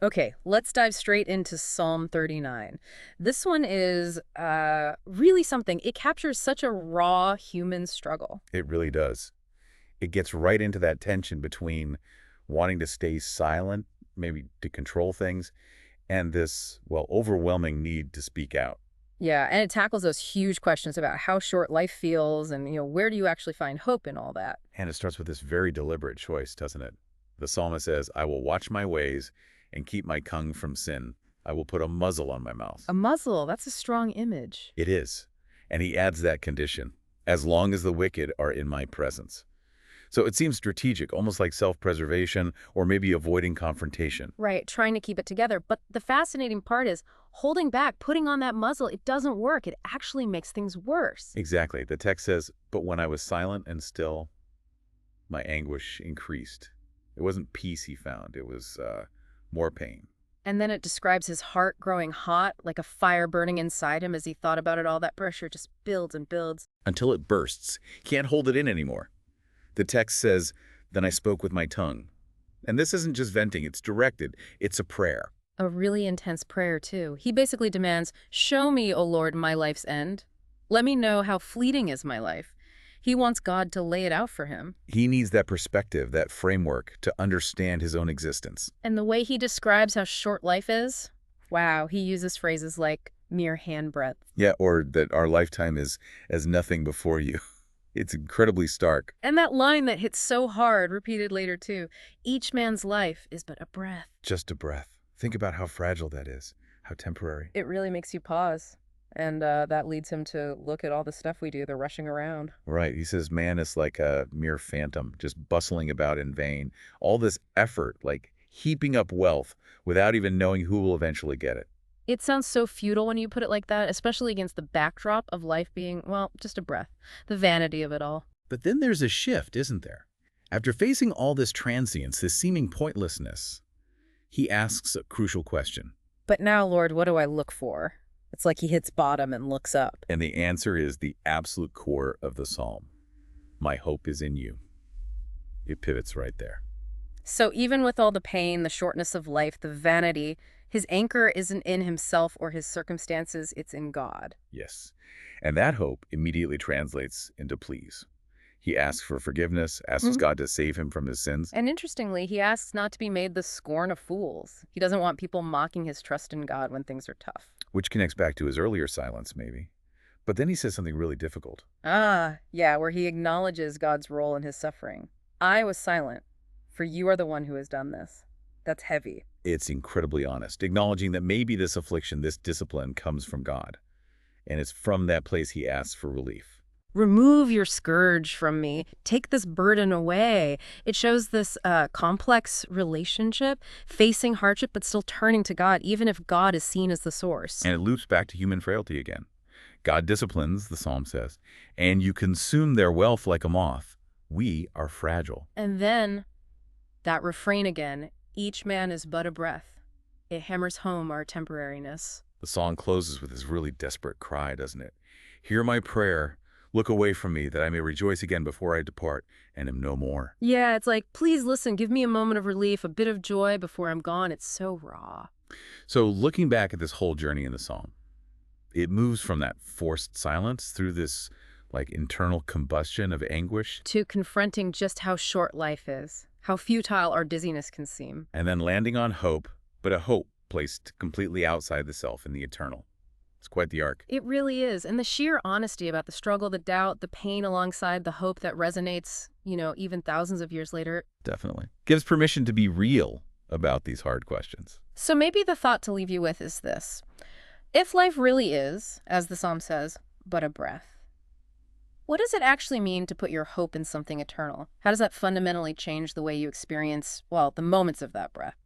Okay, let's dive straight into Psalm 39. This one is really something. It captures such a raw human struggle. It really does. It gets right into that tension between wanting to stay silent, maybe to control things, and this, well, overwhelming need to speak out. Yeah, and it tackles those huge questions about how short life feels and, where do you actually find hope in all that? And it starts with this very deliberate choice, doesn't it? The psalmist says, I will watch my ways and keep my tongue from sin. I will put a muzzle on my mouth. A muzzle, that's a strong image. It is. And he adds that condition, as long as the wicked are in my presence. So it seems strategic, almost like self-preservation or maybe avoiding confrontation. Right, trying to keep it together. But the fascinating part is holding back, putting on that muzzle, it doesn't work. It actually makes things worse. Exactly. The text says, but when I was silent and still, my anguish increased. It wasn't peace he found. It was more pain. And then it describes his heart growing hot, like a fire burning inside him as he thought about it. All that pressure just builds and builds. Until it bursts. Can't hold it in anymore. The text says, then I spoke with my tongue. And this isn't just venting. It's directed. It's a prayer. A really intense prayer, too. He basically demands, show me, O Lord, my life's end. Let me know how fleeting is my life. He wants God to lay it out for him. He needs that perspective, that framework to understand his own existence. And the way he describes how short life is, wow, he uses phrases like mere handbreadth. Yeah, or that our lifetime is as nothing before you. It's incredibly stark. And that line that hits so hard, repeated later too, each man's life is but a breath. Just a breath. Think about how fragile that is, how temporary. It really makes you pause. And that leads him to look at all the stuff we do, the rushing around. Right. He says man is like a mere phantom, just bustling about in vain. All this effort, like heaping up wealth without even knowing who will eventually get it. It sounds so futile when you put it like that, especially against the backdrop of life being, well, just a breath. The vanity of it all. But then there's a shift, isn't there? After facing all this transience, this seeming pointlessness, he asks a crucial question. But now, Lord, what do I look for? It's like he hits bottom and looks up. And the answer is the absolute core of the psalm. My hope is in you. It pivots right there. So even with all the pain, the shortness of life, the vanity, his anchor isn't in himself or his circumstances, it's in God. Yes. And that hope immediately translates into pleas. He asks for forgiveness, asks God to save him from his sins. And interestingly, he asks not to be made the scorn of fools. He doesn't want people mocking his trust in God when things are tough. Which connects back to his earlier silence, maybe. But then he says something really difficult. Ah, yeah, where he acknowledges God's role in his suffering. I was silent, for you are the one who has done this. That's heavy. It's incredibly honest, acknowledging that maybe this affliction, this discipline comes from God. And it's from that place he asks for relief. Remove your scourge from me. Take this burden away. It shows this complex relationship, facing hardship, but still turning to God, even if God is seen as the source. And it loops back to human frailty again. God disciplines, the psalm says, and you consume their wealth like a moth. We are fragile. And then that refrain again, each man is but a breath. It hammers home our temporariness. The song closes with this really desperate cry, doesn't it? Hear my prayer. Look away from me, that I may rejoice again before I depart, and am no more. Yeah, it's like, please listen, give me a moment of relief, a bit of joy before I'm gone. It's so raw. So looking back at this whole journey in the psalm, it moves from that forced silence through this like internal combustion of anguish. To confronting just how short life is, how futile our dizziness can seem. And then landing on hope, but a hope placed completely outside the self in the eternal. It's quite the arc. It really is. And the sheer honesty about the struggle, the doubt, the pain alongside the hope that resonates, even thousands of years later. Definitely. Gives permission to be real about these hard questions. So maybe the thought to leave you with is this. If life really is, as the psalm says, but a breath, what does it actually mean to put your hope in something eternal? How does that fundamentally change the way you experience, well, the moments of that breath?